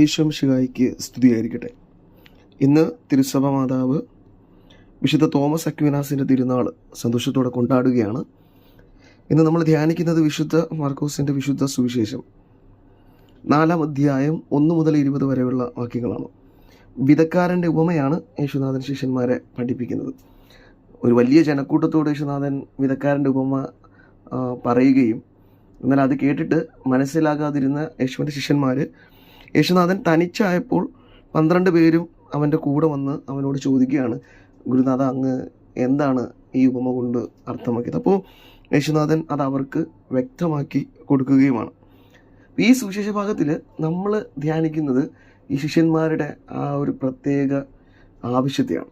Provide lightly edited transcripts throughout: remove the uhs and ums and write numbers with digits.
ഈശോമിശിഹായിക്ക് സ്തുതിയായിരിക്കട്ടെ. ഇന്ന് തിരുസഭ മാതാവ് വിശുദ്ധ തോമസ് അക്വിനാസിൻ്റെ തിരുനാൾ സന്തോഷത്തോടെ കൊണ്ടാടുകയാണ്. ഇന്ന് നമ്മൾ ധ്യാനിക്കുന്നത് വിശുദ്ധ മാർക്കോസിൻ്റെ വിശുദ്ധ സുവിശേഷം 4-ാം അധ്യായം 1 മുതൽ 20 വരെയുള്ള വാക്യങ്ങളാണ്. വിതക്കാരൻ്റെ ഉപമയാണ് യേശുനാഥൻ ശിഷ്യന്മാരെ പഠിപ്പിക്കുന്നത്. ഒരു വലിയ ജനക്കൂട്ടത്തോട് യേശുനാഥൻ വിതക്കാരൻ്റെ ഉപമ പറയുകയും എന്നാൽ അത് കേട്ടിട്ട് മനസ്സിലാകാതിരുന്ന യേശുവിൻ്റെ ശിഷ്യന്മാർ യേശുനാഥൻ തനിച്ചായപ്പോൾ 12 പേരും അവൻ്റെ കൂടെ വന്ന് അവനോട് ചോദിക്കുകയാണ്, ഗുരുനാഥ, അങ്ങ് എന്താണ് ഈ ഉപമ കൊണ്ട് അർത്ഥമാക്കിയത്? അപ്പോൾ യേശുനാഥൻ അത് അവർക്ക് വ്യക്തമാക്കി കൊടുക്കുകയുമാണ്. ഈ സുവിശേഷ ഭാഗത്തിൽ നമ്മൾ ധ്യാനിക്കുന്നത് ഈ ശിഷ്യന്മാരുടെ ആ ഒരു പ്രത്യേക ആവശ്യത്തെയാണ്.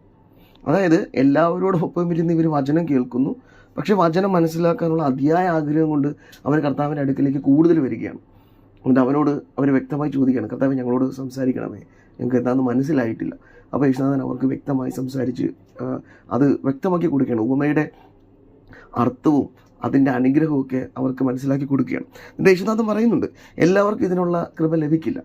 അതായത് എല്ലാവരോടൊപ്പം ഇരുന്ന് ഇവർ വചനം കേൾക്കുന്നു, പക്ഷെ വചനം മനസ്സിലാക്കാനുള്ള അതിയായ ആഗ്രഹം കൊണ്ട് അവർ കർത്താവിൻ്റെ അടുക്കിലേക്ക് കൂടുതൽ വരികയാണ്. എന്നിട്ട് അവനോട് അവർ വ്യക്തമായി ചോദിക്കുകയാണ്, കർത്താവ് ഞങ്ങളോട് സംസാരിക്കണമേ, ഞങ്ങൾക്ക് എന്താണെന്ന് മനസ്സിലായിട്ടില്ല. അപ്പോൾ യേശുനാഥൻ അവർക്ക് വ്യക്തമായി സംസാരിച്ച് അത് വ്യക്തമാക്കി കൊടുക്കുകയാണ്. ഉപമയുടെ അർത്ഥവും അതിൻ്റെ അനുഗ്രഹമൊക്കെ അവർക്ക് മനസ്സിലാക്കി കൊടുക്കുകയാണ്. എന്നിട്ട് യേശുനാഥൻ പറയുന്നുണ്ട്, എല്ലാവർക്കും ഇതിനുള്ള കൃപ ലഭിക്കില്ല.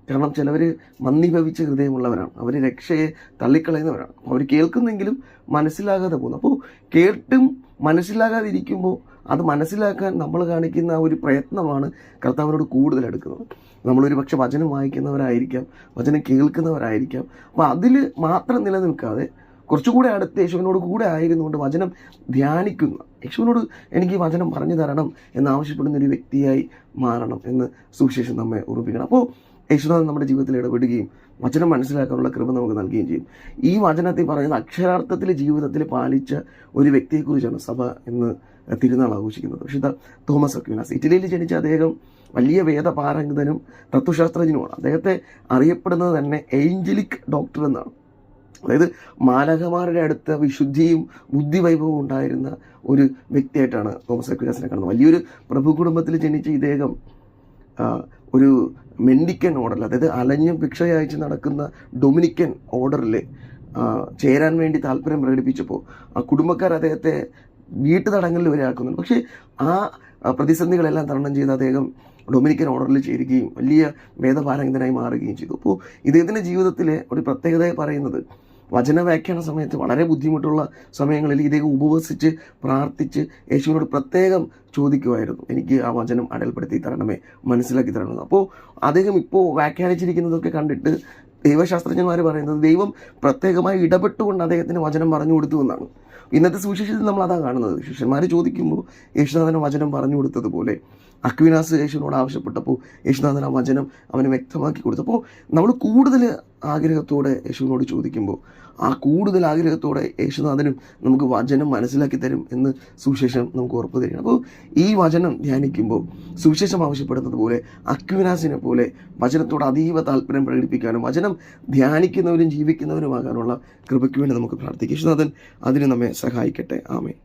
കാരണം ചിലവർ മന്ദീഭവിച്ച ഹൃദയമുള്ളവരാണ്, അവർ രക്ഷയെ തള്ളിക്കളയുന്നവരാണ്. അവർ കേൾക്കുന്നെങ്കിലും മനസ്സിലാകാതെ പോകുന്നു. അപ്പോൾ കേട്ടും മനസ്സിലാകാതിരിക്കുമ്പോൾ അത് മനസ്സിലാക്കാൻ നമ്മൾ കാണിക്കുന്ന ആ ഒരു പ്രയത്നമാണ് കർത്താവിനോട് കൂടുതൽ എടുക്കുന്നത്. നമ്മളൊരു പക്ഷെ വചനം വായിക്കുന്നവരായിരിക്കാം, വചനം കേൾക്കുന്നവരായിരിക്കാം. അപ്പോൾ അതിൽ മാത്രം നിലനിൽക്കാതെ കുറച്ചുകൂടെ അടുത്ത് യേശുവിനോട് കൂടെ ആയിരുന്നുകൊണ്ട് വചനം ധ്യാനിക്കുന്ന, യേശുവിനോട് എനിക്ക് വചനം പറഞ്ഞു തരണം എന്നാവശ്യപ്പെടുന്ന ഒരു വ്യക്തിയായി മാറണം എന്ന് സുവിശേഷം നമ്മെ ഓർമ്മിപ്പിക്കണം. അപ്പോൾ യേശുനാഥൻ നമ്മുടെ ജീവിതത്തിൽ ഇടപെടുകയും വചനം മനസ്സിലാക്കാനുള്ള കൃപ നമുക്ക് നൽകുകയും ചെയ്യും. ഈ വചനത്തിൽ പറയുന്നത് അക്ഷരാർത്ഥത്തിൽ ജീവിതത്തിൽ പാലിച്ച ഒരു വ്യക്തിയെക്കുറിച്ചാണ് സഭ എന്ന് തിരുനാൾ ആഘോഷിക്കുന്നത്. വിശുദ്ധ തോമസ് അക്വിനാസ്. ഇറ്റലിയിൽ ജനിച്ച അദ്ദേഹം വലിയ വേദപാരംഗതനും തത്വശാസ്ത്രജ്ഞനുമാണ്. അദ്ദേഹത്തെ അറിയപ്പെടുന്നത് തന്നെ ഏഞ്ചലിക് ഡോക്ടർ എന്നാണ്. അതായത് മാലാഖമാരുടെ അടുത്ത വിശുദ്ധിയും ബുദ്ധിവൈഭവവും ഉണ്ടായിരുന്ന ഒരു വ്യക്തിയായിട്ടാണ് തോമസ് അക്വിനാസിനെ കാണുന്നത്. വലിയൊരു പ്രഭു കുടുംബത്തിൽ ജനിച്ച ഇദ്ദേഹം ഒരു മെൻഡിക്കൻ ഓർഡറിൽ, അതായത് അലഞ്ഞും ഭിക്ഷയയച്ച് നടക്കുന്ന ഡൊമിനിക്കൻ ഓർഡറിൽ ചേരാൻ വേണ്ടി താല്പര്യം പ്രകടിപ്പിച്ചപ്പോൾ ആ കുടുംബക്കാർ അദ്ദേഹത്തെ വീട്ടുതടങ്കലിൽ വരെ ആക്കുന്നുണ്ട്. പക്ഷേ ആ പ്രതിസന്ധികളെല്ലാം തരണം ചെയ്ത് അദ്ദേഹം ഡൊമിനിക്കൻ ഓർഡറിൽ ചേരുകയും വലിയ വേദപാരംഗതനായി മാറുകയും ചെയ്തു. അപ്പോൾ ഇദ്ദേഹത്തിൻ്റെ ജീവിതത്തിലെ ഒരു പ്രത്യേകതയെ പറയുന്നത് വചന വ്യാഖ്യാന സമയത്ത് വളരെ ബുദ്ധിമുട്ടുള്ള സമയങ്ങളിൽ ഇദ്ദേഹം ഉപവസിച്ച് പ്രാർത്ഥിച്ച് യേശുവിനോട് പ്രത്യേകം ചോദിക്കുമായിരുന്നു, എനിക്ക് ആ വചനം അടയാളപ്പെടുത്തി തരണമേ, മനസ്സിലാക്കി തരണമെന്ന്. അപ്പോൾ അദ്ദേഹം ഇപ്പോൾ വ്യാഖ്യാനിച്ചിരിക്കുന്നതൊക്കെ കണ്ടിട്ട് ദൈവശാസ്ത്രജ്ഞന്മാർ പറയുന്നത് ദൈവം പ്രത്യേകമായി ഇടപെട്ടുകൊണ്ട് അദ്ദേഹത്തിന് വചനം പറഞ്ഞു കൊടുത്തു എന്നാണ്. ഇന്നത്തെ സുവിശേഷത്തിൽ നമ്മൾ അതാണ് കാണുന്നത്. ശിഷ്യന്മാർ ചോദിക്കുമ്പോൾ യേശുനാഥൻ വചനം പറഞ്ഞു കൊടുത്തതുപോലെ അക്വിനാസ് യേശുവിനോട് ആവശ്യപ്പെട്ടപ്പോൾ യേശുനാഥൻ ആ വചനം അവന് വ്യക്തമാക്കി കൊടുത്തു. അപ്പോൾ നമ്മൾ കൂടുതൽ ആഗ്രഹത്തോടെ യേശുവിനോട് ചോദിക്കുമ്പോൾ ആ കൂടുതൽ ആഗ്രഹത്തോടെ യേശുനാഥനും നമുക്ക് വചനം മനസ്സിലാക്കി തരും എന്ന് സുവിശേഷം നമുക്ക് ഉറപ്പ് തരികയാണ്. അപ്പോൾ ഈ വചനം ധ്യാനിക്കുമ്പോൾ സുവിശേഷം ആവശ്യപ്പെടുന്നത് പോലെ അക്വിനാസിനെ പോലെ വചനത്തോട് അതീവ താല്പര്യം പ്രകടിപ്പിക്കാനും വചനം ധ്യാനിക്കുന്നവരും ജീവിക്കുന്നവരുമാകാനുള്ള കൃപയ്ക്ക് വേണ്ടി നമുക്ക് പ്രാർത്ഥിക്കാം. യേശുനാഥൻ അതിന് നമ്മെ സഹായിക്കട്ടെ. ആമേൻ.